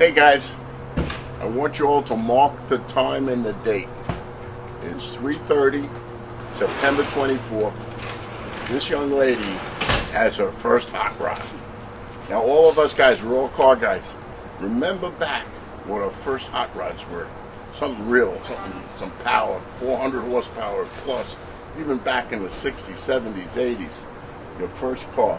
Hey guys, I want you all to mark the time and the date. It's 3:30, September 24th. This young lady has her first hot rod. Now all of us guys, we're all car guys. Remember back what our first hot rods were. Something real, some power, 400 horsepower plus. Even back in the 60s, 70s, 80s, your first car.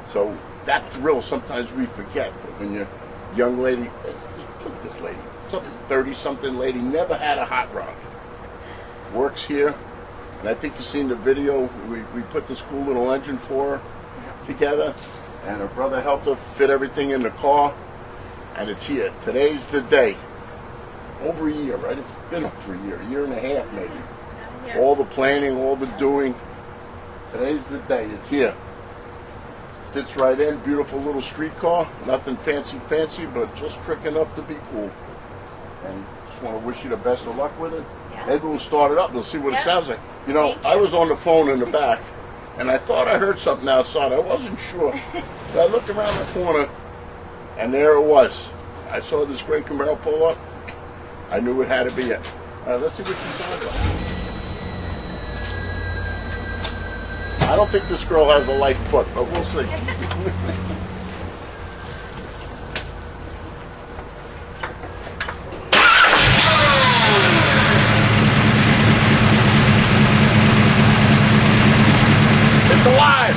So that thrill sometimes we forget. But when you're a young lady, just look at this lady, something 30-something lady, never had a hot rod. Works here, and I think you've seen the video. We put this cool little engine for her together, and her brother helped her fit everything in the car, and it's here. Today's the day. Over a year, right? It's been over a year and a half maybe. All the planning, all the doing. Today's the day. It's here. Fits right in. Beautiful little street car. Nothing fancy, but just trick enough to be cool. And just want to wish you the best of luck with it. Yeah. Maybe we'll start it up. We'll see what it sounds like. You know, I was on the phone in the back, and I thought I heard something outside. I wasn't sure. So I looked around the corner, and there it was. I saw this gray Camaro pull up. I knew it had to be it. Let's see what she sounds like. I don't think this girl has a light foot, but we'll see. It's alive!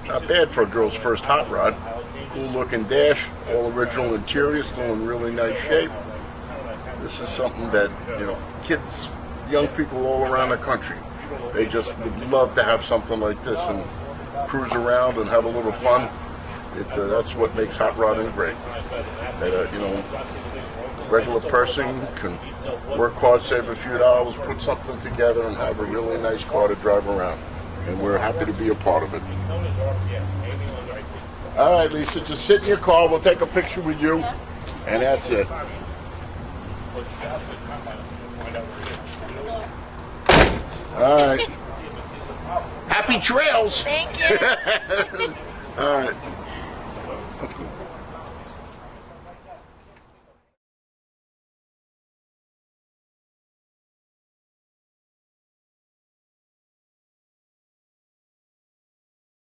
Not bad for a girl's first hot rod. Cool looking dash, all original interior, still in really nice shape. This is something that, you know, kids, young people all around the country, they just would love to have something like this and cruise around and have a little fun. That's what makes hot rodding great. That, you know, a regular person can work hard, save a few dollars, put something together and have a really nice car to drive around. And we're happy to be a part of it. All right, Lisa, just sit in your car. We'll take a picture with you, and that's it. All right. Happy trails. Thank you. All right. That's cool.